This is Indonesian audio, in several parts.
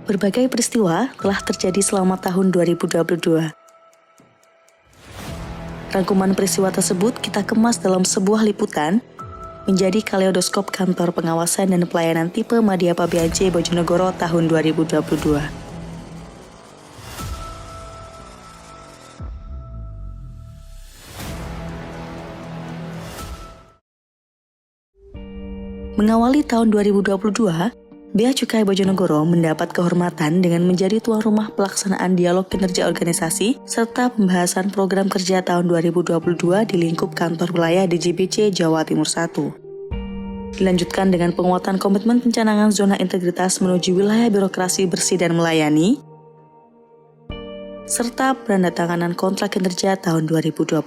Berbagai peristiwa telah terjadi selama tahun 2022. Rangkuman peristiwa tersebut kita kemas dalam sebuah liputan menjadi kaleidoskop kantor pengawasan dan pelayanan tipe Madya Pabean-C Bojonegoro tahun 2022. Mengawali tahun 2022, Bea Cukai Bojonegoro mendapat kehormatan dengan menjadi tuan rumah pelaksanaan dialog kinerja organisasi serta pembahasan program kerja tahun 2022 di lingkup kantor wilayah DJBC Jawa Timur 1. Dilanjutkan dengan penguatan komitmen pencanangan zona integritas menuju wilayah birokrasi bersih dan melayani, serta penandatanganan kontrak kinerja tahun 2022.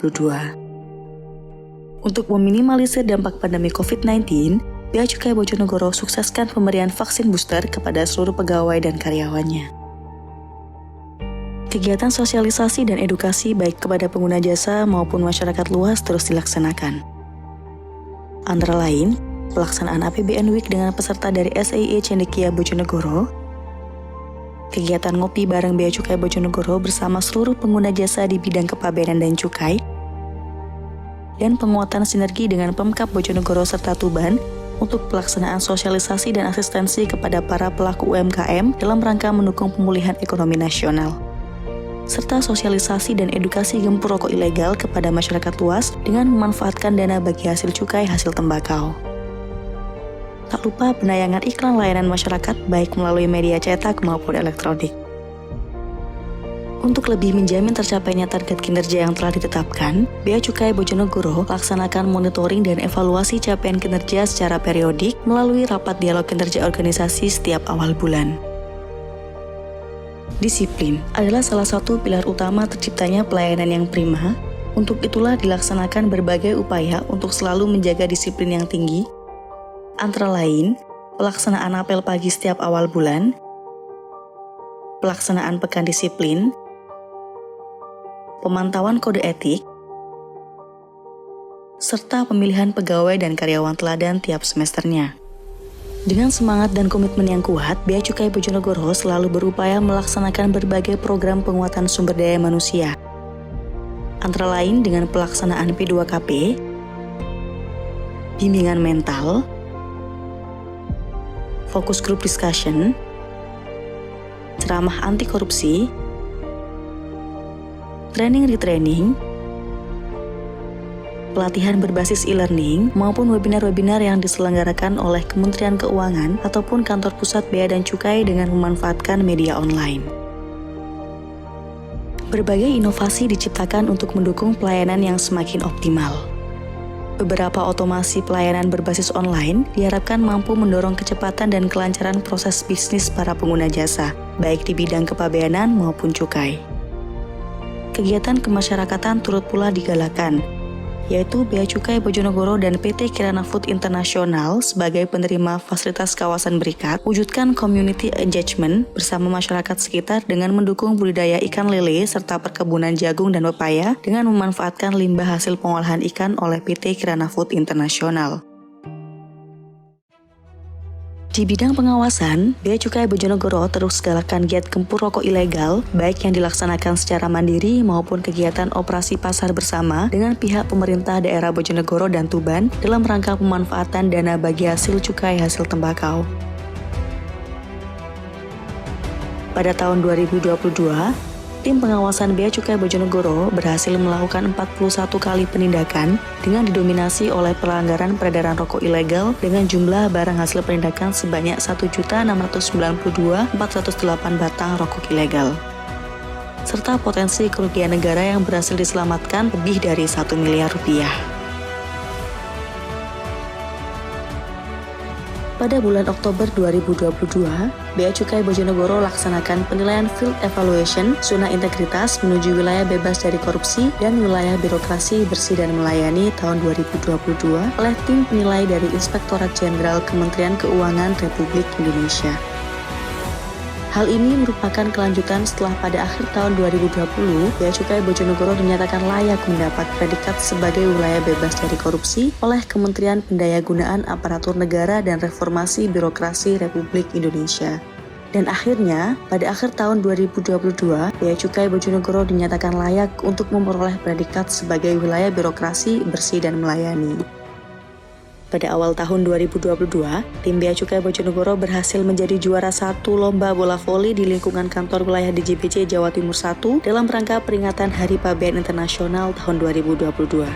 Untuk meminimalisir dampak pandemi COVID-19, Bea Cukai Bojonegoro sukseskan pemberian vaksin booster kepada seluruh pegawai dan karyawannya. Kegiatan sosialisasi dan edukasi baik kepada pengguna jasa maupun masyarakat luas terus dilaksanakan. Antara lain, pelaksanaan APBN Week dengan peserta dari SIE Cendekia Bojonegoro, kegiatan ngopi bareng Bea Cukai Bojonegoro bersama seluruh pengguna jasa di bidang kepabeanan dan cukai, dan penguatan sinergi dengan Pemkab Bojonegoro serta Tuban untuk pelaksanaan sosialisasi dan asistensi kepada para pelaku UMKM dalam rangka mendukung pemulihan ekonomi nasional, serta sosialisasi dan edukasi gempur rokok ilegal kepada masyarakat luas dengan memanfaatkan dana bagi hasil cukai hasil tembakau. Tak lupa penayangan iklan layanan masyarakat baik melalui media cetak maupun elektronik. Untuk lebih menjamin tercapainya target kinerja yang telah ditetapkan, Bea Cukai Bojonegoro laksanakan monitoring dan evaluasi capaian kinerja secara periodik melalui rapat dialog kinerja organisasi setiap awal bulan. Disiplin adalah salah satu pilar utama terciptanya pelayanan yang prima. Untuk itulah dilaksanakan berbagai upaya untuk selalu menjaga disiplin yang tinggi, antara lain pelaksanaan apel pagi setiap awal bulan, pelaksanaan pekan disiplin, pemantauan kode etik, serta pemilihan pegawai dan karyawan teladan tiap semesternya. Dengan semangat dan komitmen yang kuat, Bea Cukai Bojonegoro selalu berupaya melaksanakan berbagai program penguatan sumber daya manusia, antara lain dengan pelaksanaan P2KP, bimbingan mental, fokus group discussion, ceramah anti korupsi, training-retraining, pelatihan berbasis e-learning, maupun webinar-webinar yang diselenggarakan oleh Kementerian Keuangan ataupun Kantor Pusat Bea dan Cukai dengan memanfaatkan media online. Berbagai inovasi diciptakan untuk mendukung pelayanan yang semakin optimal. Beberapa otomasi pelayanan berbasis online diharapkan mampu mendorong kecepatan dan kelancaran proses bisnis para pengguna jasa, baik di bidang kepabeanan maupun cukai. Kegiatan kemasyarakatan turut pula digalakan, yaitu Bea Cukai Bojonegoro dan PT Kirana Food International sebagai penerima fasilitas kawasan berikat, wujudkan community engagement bersama masyarakat sekitar dengan mendukung budidaya ikan lele serta perkebunan jagung dan pepaya dengan memanfaatkan limbah hasil pengolahan ikan oleh PT Kirana Food International. Di bidang pengawasan, Bea Cukai Bojonegoro terus galakan giat gempur rokok ilegal, baik yang dilaksanakan secara mandiri maupun kegiatan operasi pasar bersama dengan pihak pemerintah daerah Bojonegoro dan Tuban dalam rangka pemanfaatan dana bagi hasil cukai hasil tembakau. Pada tahun 2022, tim pengawasan Bea Cukai Bojonegoro berhasil melakukan 41 kali penindakan dengan didominasi oleh pelanggaran peredaran rokok ilegal dengan jumlah barang hasil penindakan sebanyak 1.692.408 batang rokok ilegal, serta potensi kerugian negara yang berhasil diselamatkan lebih dari 1 miliar rupiah. Pada bulan Oktober 2022, Bea Cukai Bojonegoro laksanakan penilaian Field Evaluation Zona Integritas menuju wilayah bebas dari korupsi dan wilayah birokrasi bersih dan melayani tahun 2022 oleh tim penilai dari Inspektorat Jenderal Kementerian Keuangan Republik Indonesia. Hal ini merupakan kelanjutan setelah pada akhir tahun 2020, Bea Cukai Bojonegoro dinyatakan layak mendapat predikat sebagai wilayah bebas dari korupsi oleh Kementerian Pendayagunaan Aparatur Negara dan Reformasi Birokrasi Republik Indonesia. Dan akhirnya, pada akhir tahun 2022, Bea Cukai Bojonegoro dinyatakan layak untuk memperoleh predikat sebagai wilayah birokrasi bersih dan melayani. Pada awal tahun 2022, tim Bea Cukai Bojonegoro berhasil menjadi juara 1 lomba bola voli di lingkungan kantor wilayah DJBC Jawa Timur 1 dalam rangka peringatan Hari Pabean Internasional tahun 2022.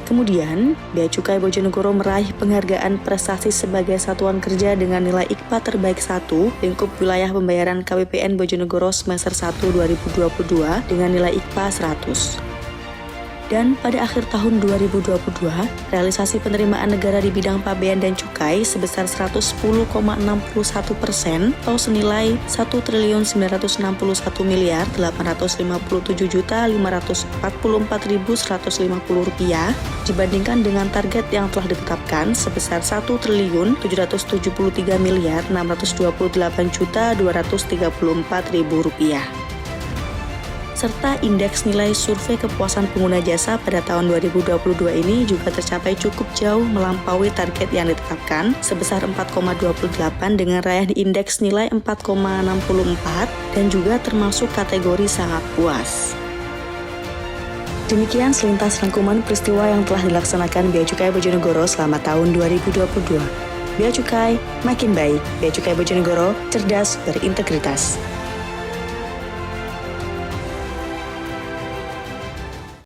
Kemudian, Bea Cukai Bojonegoro meraih penghargaan prestasi sebagai satuan kerja dengan nilai IKPA terbaik 1 lingkup wilayah pembayaran KPPN Bojonegoro semester 1 2022 dengan nilai IKPA 100. Dan pada akhir tahun 2022, realisasi penerimaan negara di bidang pabean dan cukai sebesar 110,61% atau senilai Rp1.961.857.544.150 dibandingkan dengan target yang telah ditetapkan sebesar Rp1.773.628.234.000 serta indeks nilai survei kepuasan pengguna jasa pada tahun 2022 ini juga tercapai cukup jauh melampaui target yang ditetapkan sebesar 4,28 dengan raihan indeks nilai 4,64 dan juga termasuk kategori sangat puas. Demikian selintas rangkuman peristiwa yang telah dilaksanakan Bea Cukai Bojonegoro selama tahun 2022. Bea Cukai makin baik, Bea Cukai Bojonegoro cerdas berintegritas.